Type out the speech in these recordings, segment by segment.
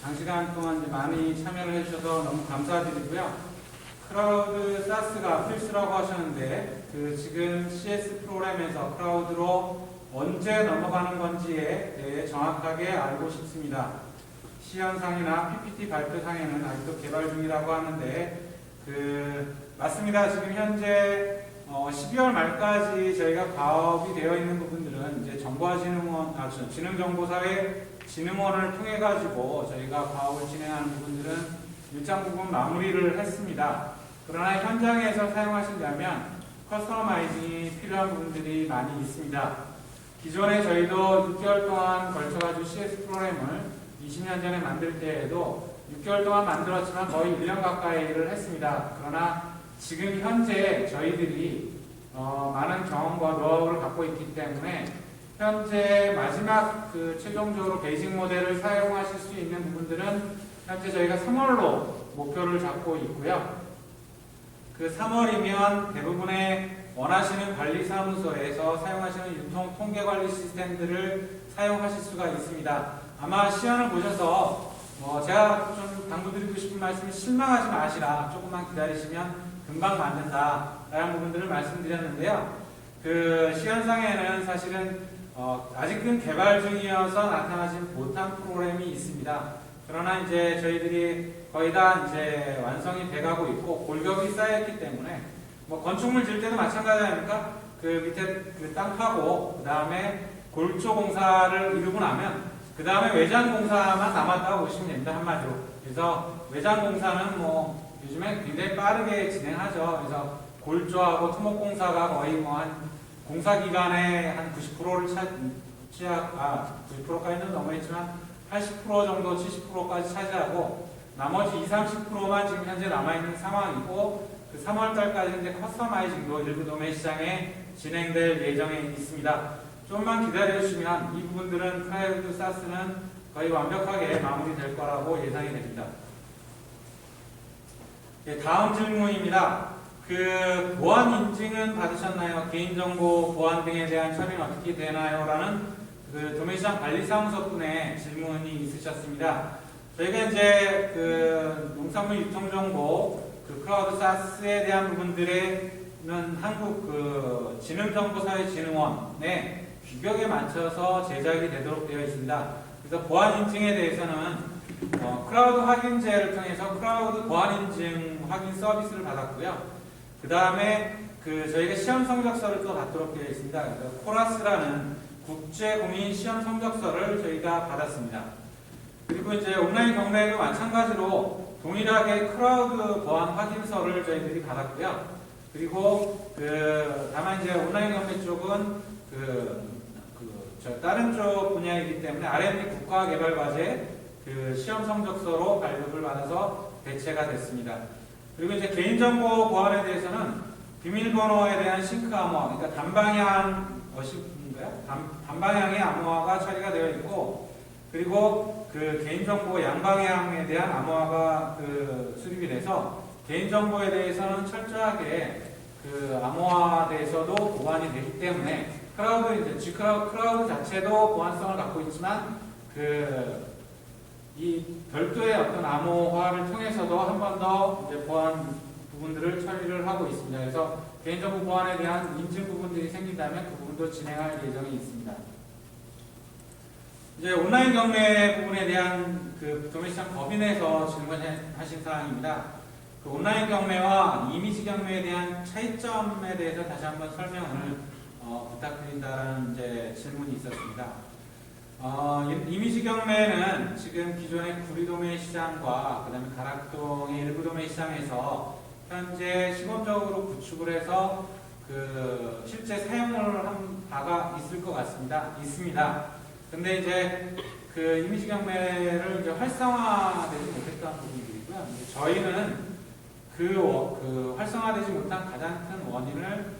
장시간 동안 이제 많이 참여를 해주셔서 너무 감사드리고요. 크라우드 사스가 필수라고 하셨는데 지금 CS 프로그램에서 크라우드로 언제 넘어가는 건지에 대해 정확하게 알고 싶습니다. 시연상이나 PPT 발표상에는 아직도 개발 중이라고 하는데 맞습니다. 지금 현재 12월 말까지 저희가 가업이 되어 있는 부분들은 이제 지능정보사회 진흥원을 통해 가지고 저희가 가업을 진행하는 부분들은 일정 부분 마무리를 했습니다. 그러나 현장에서 사용하시려면 커스터마이징이 필요한 부분들이 많이 있습니다. 기존에 저희도 6개월 동안 걸쳐가지고 CS 프로그램을 20년 전에 만들 때에도 6개월 동안 만들었지만 거의 1년 가까이를 했습니다. 그러나 지금 현재 저희들이 많은 경험과 노하우를 갖고 있기 때문에 현재 마지막 최종적으로 베이직 모델을 사용하실 수 있는 부분들은 현재 저희가 3월로 목표를 잡고 있고요. 3월이면 대부분의 원하시는 관리사무소에서 사용하시는 유통 통계관리 시스템들을 사용하실 수가 있습니다. 아마 시연을 보셔서 제가 좀 당부드리고 싶은 말씀은 실망하지 마시라. 조금만 기다리시면 금방 만든다 라는 부분들을 말씀드렸는데요. 시연상에는 사실은 아직은 개발 중이어서 나타나지 못한 프로그램이 있습니다. 그러나 이제 저희들이 거의 다 이제 완성이 돼가고 있고 골격이 쌓였기 때문에 건축물 질 때도 마찬가지 아닙니까? 밑에 땅 파고 그 다음에 골조 공사를 이루고 나면 그 다음에 외장 공사만 남았다고 보시면 됩니다. 한마디로. 그래서 외장 공사는 요즘에 굉장히 빠르게 진행하죠. 그래서 골조하고 토목 공사가 거의 한 공사 기간의 한 90%를 90%까지는 넘어있지만 80% 정도, 70%까지 차지하고 나머지 20-30%만 지금 현재 남아있는 상황이고 3월달까지 이제 커스터마이징도 일부 도매 시장에 진행될 예정에 있습니다. 좀만 기다려주시면 이 부분들은 크라우드 사스는 거의 완벽하게 마무리될 거라고 예상이 됩니다. 다음 질문입니다. 보안 인증은 받으셨나요? 개인정보 보안 등에 대한 처리는 어떻게 되나요? 라는 도매시장 관리사무소 분의 질문이 있으셨습니다. 저희가 이제 농산물 유통정보 크라우드 사스에 대한 부분들에는 한국 지능정보사회진흥원의 규격에 맞춰서 제작이 되도록 되어 있습니다. 그래서 보안 인증에 대해서는 크라우드 확인제를 통해서 크라우드 보안 인증 확인 서비스를 받았고요. 그 다음에 저희가 시험 성적서를 또 받도록 되어 있습니다. 코라스라는 국제 공인 시험 성적서를 저희가 받았습니다. 그리고 이제 온라인 경매도 마찬가지로 동일하게 크라우드 보안 확인서를 저희들이 받았고요. 그리고 다만 이제 온라인 경매 쪽은 다른 쪽 분야이기 때문에 R&D 국가개발과제 시험 성적서로 발급을 받아서 배치가 됐습니다. 그리고 이제 개인정보 보안에 대해서는 비밀번호에 대한 싱크 암호화, 그러니까 단방향의 암호화가 처리가 되어 있고, 그리고 개인정보 양방향에 대한 암호화가 수립이 돼서 개인정보에 대해서는 철저하게 암호화돼서도 보완이 되기 때문에 크라우드 자체도 보안성을 갖고 있지만 이 별도의 어떤 암호화를 통해서도 한 번 더 보안 부분들을 처리를 하고 있습니다. 그래서 개인정보 보안에 대한 인증 부분들이 생긴다면 그 부분도 진행할 예정이 있습니다. 이제 온라인 경매 부분에 대한 도매시장 법인에서 질문하신 사항입니다. 온라인 경매와 이미지 경매에 대한 차이점에 대해서 다시 한번 설명을 부탁드린다는 질문이 있었습니다. 이미지 경매는 지금 기존의 구리도매 시장과 그 다음에 가락동의 일부 도매 시장에서 현재 시범적으로 구축을 해서 실제 사용을 한 바가 있을 것 같습니다. 있습니다. 근데 이제 이미지 경매를 활성화되지 못했던 부분이고요. 저희는 활성화되지 못한 가장 큰 원인을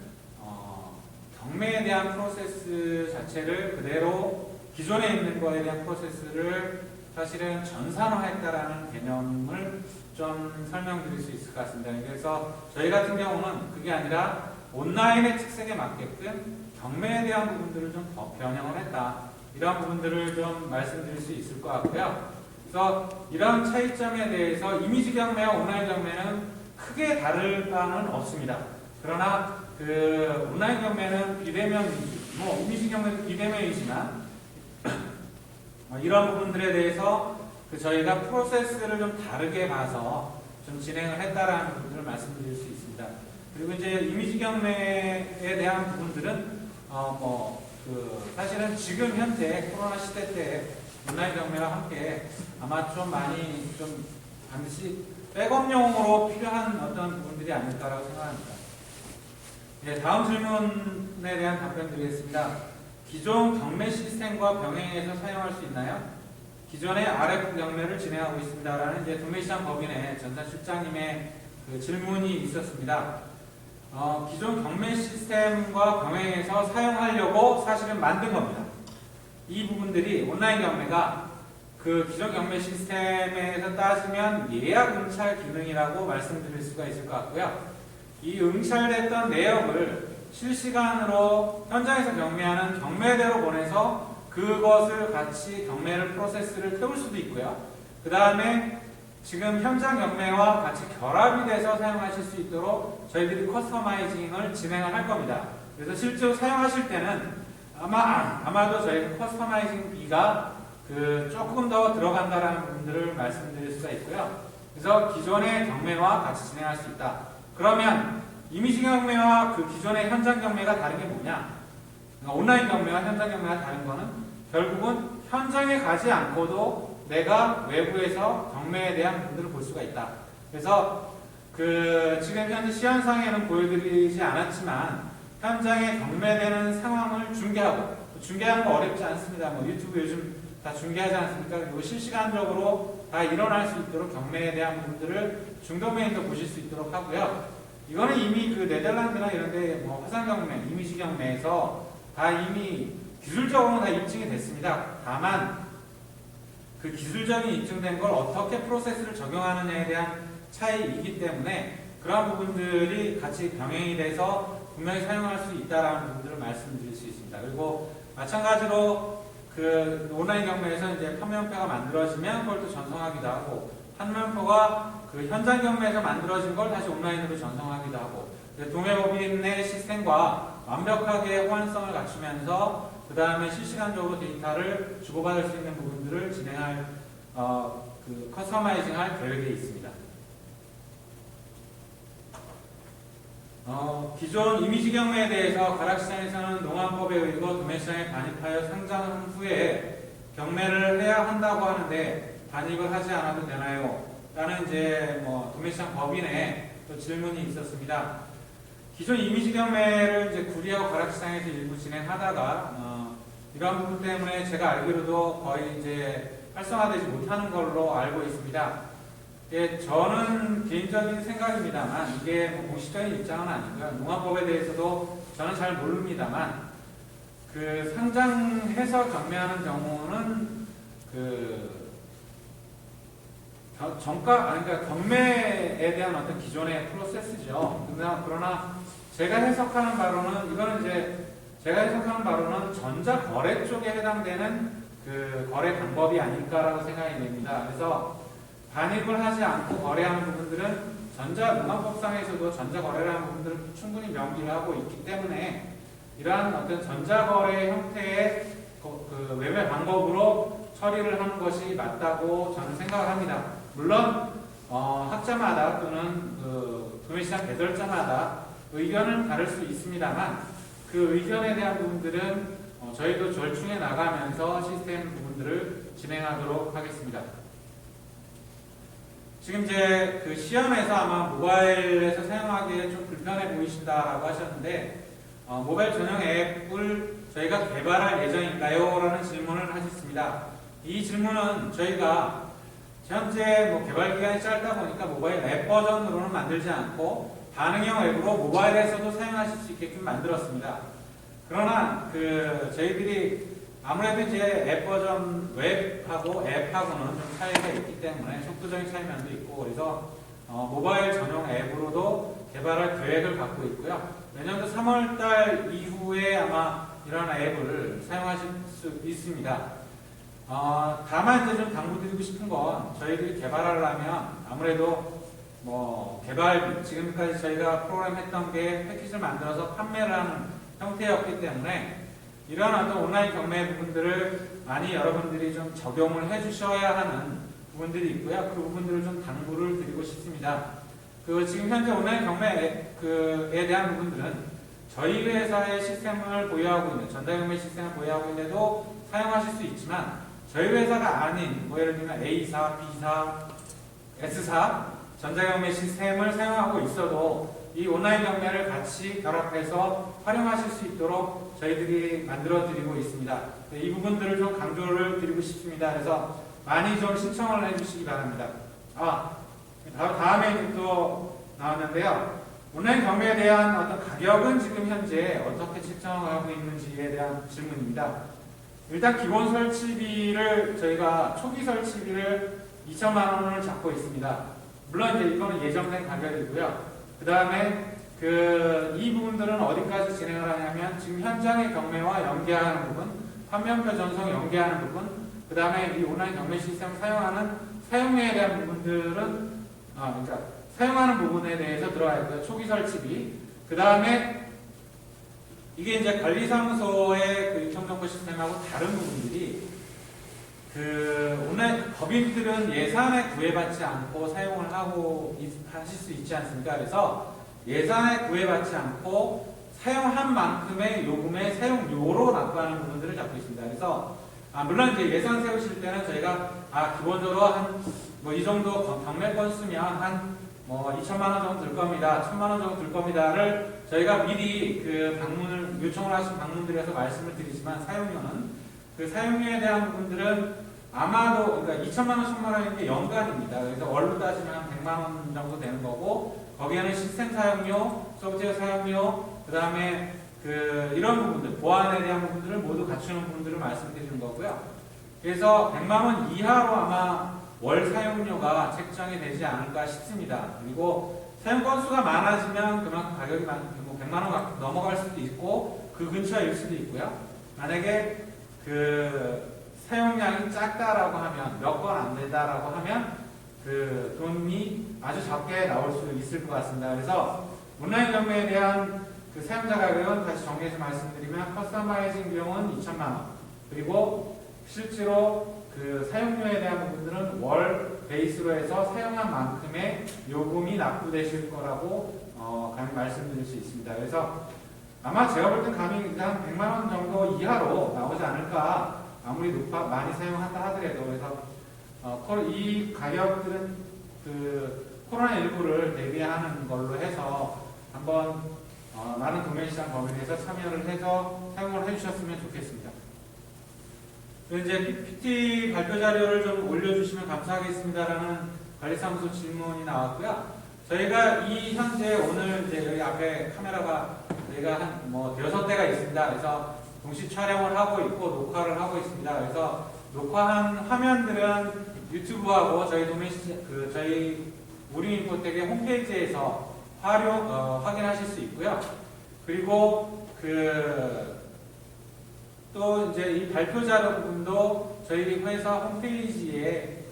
경매에 대한 프로세스 자체를 그대로 기존에 있는 거에 대한 프로세스를 사실은 전산화했다라는 개념을 좀 설명드릴 수 있을 것 같습니다. 그래서 저희 같은 경우는 그게 아니라 온라인의 특색에 맞게끔 경매에 대한 부분들을 좀 더 변형을 했다. 이런 부분들을 좀 말씀드릴 수 있을 것 같고요. 그래서 이런 차이점에 대해서 이미지 경매와 온라인 경매는 크게 다를 바는 없습니다. 그러나 그 온라인 경매는 비대면 위주, 이미지 경매도 비대면이지만 이런 부분들에 대해서 저희가 프로세스를 좀 다르게 봐서 좀 진행을 했다라는 부분들을 말씀드릴 수 있습니다. 그리고 이제 이미지 경매에 대한 부분들은 사실은 지금 현재 코로나 시대 때 온라인 경매와 함께 아마 좀 많이 좀 반드시 백업용으로 필요한 어떤 부분들이 아닐까라고 생각합니다. 네, 다음 질문에 대한 답변 드리겠습니다. 기존 경매 시스템과 병행해서 사용할 수 있나요? 기존의 RF 경매를 진행하고 있습니다라는 이제 도매시장 법인의 전산 실장님의 그 질문이 있었습니다. 기존 경매 시스템과 병행해서 사용하려고 사실은 만든 겁니다. 이 부분들이 온라인 경매가 그 기존 경매 시스템에서 따지면 예약 응찰 기능이라고 말씀드릴 수가 있을 것 같고요. 이 응찰됐던 내역을 실시간으로 현장에서 경매하는 경매대로 보내서 그것을 같이 경매를 프로세스를 태울 수도 있고요. 그 다음에 지금 현장 경매와 같이 결합이 돼서 사용하실 수 있도록 저희들이 커스터마이징을 진행을 할 겁니다. 그래서 실제로 사용하실 때는 아마도 저희가 커스터마이징 비가 조금 더 들어간다라는 부분들을 말씀드릴 수가 있고요. 그래서 기존의 경매와 같이 진행할 수 있다. 그러면 이미지 경매와 그 기존의 현장 경매가 다른 게 뭐냐? 그러니까 온라인 경매와 현장 경매가 다른 거는 결국은 현장에 가지 않고도 내가 외부에서 경매에 대한 부분들을 볼 수가 있다. 그래서 지금 현재 시연상에는 보여드리지 않았지만 현장에 경매되는 상황을 중계하는 거 어렵지 않습니다. 유튜브 요즘 다 중계하지 않습니까? 그리고 실시간적으로 다 일어날 수 있도록 경매에 대한 부분들을 중도메인도 보실 수 있도록 하고요. 이거는 이미 네덜란드나 이런데 화상 경매, 이미지 경매에서 다 이미 기술적으로 다 입증이 됐습니다. 다만 그 기술적인 입증된 걸 어떻게 프로세스를 적용하느냐에 대한 차이이기 때문에 그런 부분들이 같이 병행이 돼서 분명히 사용할 수 있다라는 부분들을 말씀드릴 수 있습니다. 그리고 마찬가지로 온라인 경매에서 이제 판매연표가 만들어지면 그걸 또 전송하기도 하고 판매연표가 현장 경매에서 만들어진 걸 다시 온라인으로 전송하기도 하고 도매법인의 시스템과 완벽하게 호환성을 갖추면서 그 다음에 실시간적으로 데이터를 주고받을 수 있는 부분들을 진행할 커스터마이징할 계획에 있습니다. 기존 이미지 경매에 대해서 가락시장에서는 농안법에 의거 도매시장에 반입하여 상장 후에 경매를 해야 한다고 하는데 반입을 하지 않아도 되나요? 라는 이제 도매시장 법인의 또 질문이 있었습니다. 기존 이미지 경매를 이제 구리하고 가락시장에서 일부 진행하다가 이런 부분 때문에 제가 알기로도 거의 이제 활성화되지 못하는 걸로 알고 있습니다. 예, 저는 개인적인 생각입니다만 이게 공식적인 입장은 아니고요. 농안법에 대해서도 저는 잘 모릅니다만 상장해서 경매하는 경우는 그러니까 경매에 대한 어떤 기존의 프로세스죠. 그러나 제가 해석하는 바로는 전자거래 쪽에 해당되는 거래 방법이 아닐까라고 생각이 됩니다. 그래서 반입을 하지 않고 거래하는 부분들은 농안법상에서도 전자거래라는 부분들을 충분히 명기를 하고 있기 때문에 이러한 어떤 전자거래 형태의 외매 방법으로 처리를 하는 것이 맞다고 저는 생각을 합니다. 물론 학자마다 또는 도매시장 개설자마다 의견은 다를 수 있습니다만 그 의견에 대한 부분들은 저희도 절충해 나가면서 시스템 부분들을 진행하도록 하겠습니다. 지금 이제 시험에서 아마 모바일에서 사용하기에 좀 불편해 보이신다라고 하셨는데 모바일 전용 앱을 저희가 개발할 예정인가요? 라는 질문을 하셨습니다. 이 질문은 저희가 현재 개발 기간이 짧다 보니까 모바일 앱 버전으로는 만들지 않고 반응형 앱으로 모바일에서도 사용하실 수 있게끔 만들었습니다. 그러나 저희들이 아무래도 이제 앱 버전 웹하고 앱하고는 좀 차이가 있기 때문에 속도적인 차이면도 있고 그래서 모바일 전용 앱으로도 개발할 계획을 갖고 있고요. 내년도 3월달 이후에 아마 이런 앱을 사용하실 수 있습니다. 다만 이제 좀 당부드리고 싶은 건 저희들이 개발하려면 아무래도 뭐 개발 지금까지 저희가 프로그램 했던 게 패키지를 만들어서 판매를 하는 형태였기 때문에 이런 어떤 온라인 경매 부분들을 많이 여러분들이 좀 적용을 해주셔야 하는 부분들이 있고요. 그 부분들을 좀 당부를 드리고 싶습니다. 지금 현재 온라인 경매에 대한 부분들은 저희 회사의 시스템을 보유하고 있는 전자경매 시스템을 보유하고 있는데도 사용하실 수 있지만 저희 회사가 아닌 뭐 예를 들면 A사, B사, S사 전자경매 시스템을 사용하고 있어도 이 온라인 경매를 같이 결합해서 활용하실 수 있도록 저희들이 만들어 드리고 있습니다. 이 부분들을 좀 강조를 드리고 싶습니다. 그래서 많이 좀 신청을 해주시기 바랍니다. 다음에 또 나왔는데요. 온라인 경매에 대한 어떤 가격은 지금 현재 어떻게 책정하고 있는지에 대한 질문입니다. 일단 기본 설치비를 저희가 초기 설치비를 2천만 원을 잡고 있습니다. 물론 이제 이거는 예정된 가격이고요. 그 다음에 이 부분들은 어디까지 진행을 하냐면 지금 현장의 경매와 연계하는 부분, 판명표 전송 연계하는 부분, 그 다음에 이 온라인 경매 시스템을 사용하는 사용료에 대한 부분들은 그러니까 사용하는 부분에 대해서 들어가 있고요. 초기 설치비. 그 다음에 이게 이제 관리사무소의 유통정보 시스템하고 다른 부분들이 오늘 법인들은 예산에 구애받지 않고 사용을 하실 수 있지 않습니까? 그래서 예산에 구애받지 않고 사용한 만큼의 요금의 사용료로 납부하는 부분들을 잡고 있습니다. 그래서 물론 이제 예산 세우실 때는 저희가 기본적으로 이 정도 경매 건수면 한 2천만 원 정도 들 겁니다. 1천만 원 정도 들 겁니다를 저희가 미리 방문을 요청을 하신 방문들에서 말씀을 드리지만 사용료에 대한 부분들은 아마도 그러니까 2천만 원, 1천만 원인 게 연간입니다. 그래서 월로 따지면 한 100만 원 정도 되는 거고 거기에는 시스템 사용료, 소프트웨어 사용료, 그 다음에 이런 부분들, 보안에 대한 부분들을 모두 갖추는 부분들을 말씀드리는 거고요. 그래서 100만 원 이하로 아마 월 사용료가 책정이 되지 않을까 싶습니다. 그리고 사용 건수가 많아지면 그만큼 가격이 100만 원 넘어갈 수도 있고 그 근처일 수도 있고요. 만약에 사용량이 작다라고 하면 몇 건 안 된다라고 하면 돈이 아주 적게 나올 수 있을 것 같습니다. 그래서 온라인 경매에 대한 사용자 가격은 다시 정리해서 말씀드리면 커스터마이징 비용은 2천만 원 그리고 실제로 사용료에 대한 부분들은 월 베이스로 해서 사용한 만큼의 요금이 납부되실 거라고 감히 말씀드릴 수 있습니다. 그래서 아마 제가 볼 땐 감히 한 100만 원 정도 이하로 나오지 않을까 아무리 많이 사용한다 하더라도 그래서 이 가격들은 코로나19를 대비하는 걸로 해서 한번 많은 도매시장 범위에서 참여를 해서 사용을 해주셨으면 좋겠습니다. 이제 PPT 발표 자료를 좀 올려주시면 감사하겠습니다라는 관리사무소 질문이 나왔고요. 저희가 현재 오늘 이제 여기 앞에 카메라가 저희가 한 6대가 있습니다. 그래서 동시 촬영을 하고 있고 녹화를 하고 있습니다. 그래서 녹화한 화면들은 유튜브하고 저희 저희 우리인포텍의 홈페이지에서 확인하실 수 있고요. 그리고 또 이제 이 발표 자료 부분도 저희 회사 홈페이지에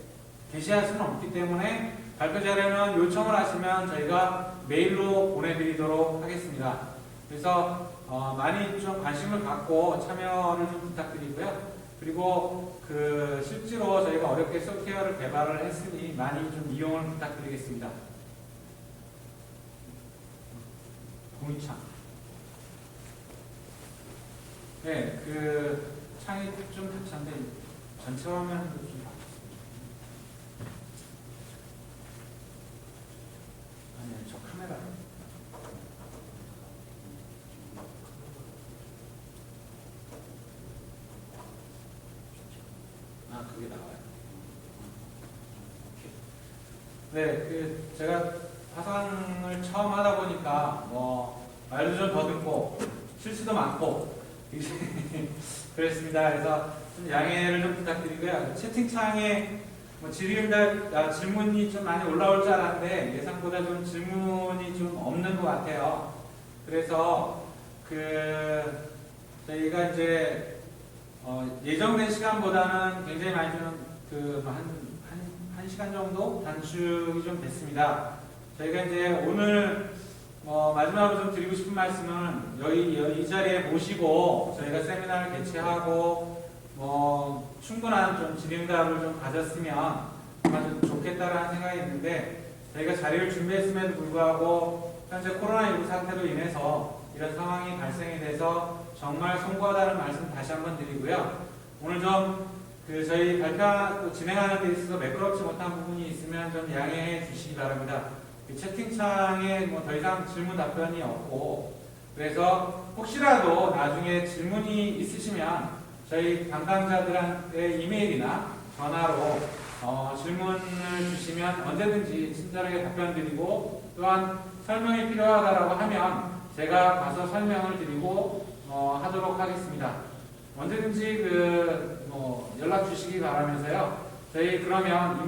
게시할 수는 없기 때문에 발표 자료는 요청을 하시면 저희가 메일로 보내드리도록 하겠습니다. 그래서 많이 좀 관심을 갖고 참여를 좀 부탁드리고요. 그리고 실제로 저희가 어렵게 소프트웨어를 개발을 했으니 많이 좀 이용을 부탁드리겠습니다. 공유창. 네, 창이 좀 닫혔는데 전체 화면도 좀 바뀌었습니다. 아니요, 저 카메라. 그게 나와요. 네, 제가 화상을 처음 하다 보니까 말도 좀 더듬고 실수도 많고 그랬습니다. 그래서 좀 양해를 좀 부탁드리고요. 채팅창에 질문이 좀 많이 올라올 줄 알았는데 예상보다 좀 질문이 좀 없는 것 같아요. 그래서 저희가 이제 예정된 시간보다는 굉장히 많이 한 시간 정도 단축이 좀 됐습니다. 저희가 이제 오늘 마지막으로 좀 드리고 싶은 말씀은 이 자리에 모시고 저희가 세미나를 개최하고 충분한 좀 진행답을 좀 가졌으면 아주 좋겠다라는 생각이 있는데, 저희가 자리를 준비했음에도 불구하고 현재 코로나19 사태로 인해서 이런 상황이 발생이 돼서 정말 송구하다는 말씀 다시 한번 드리고요. 오늘 좀 저희 발표 진행하는 데 있어서 매끄럽지 못한 부분이 있으면 좀 양해해 주시기 바랍니다. 채팅창에 더 이상 질문 답변이 없고, 그래서 혹시라도 나중에 질문이 있으시면 저희 담당자들한테 이메일이나 전화로 질문을 주시면 언제든지 친절하게 답변 드리고, 또한 설명이 필요하다고 하면 제가 가서 설명을 드리고 하도록 하겠습니다. 언제든지 연락 주시기 바라면서요. 저희 그러면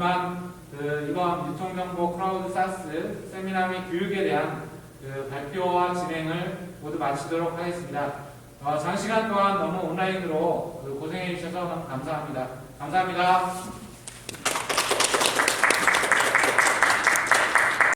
이번 유통정보 클라우드 사스 세미나 및 교육에 대한 발표와 진행을 모두 마치도록 하겠습니다. 장시간 동안 너무 온라인으로 고생해 주셔서 너무 감사합니다. 감사합니다.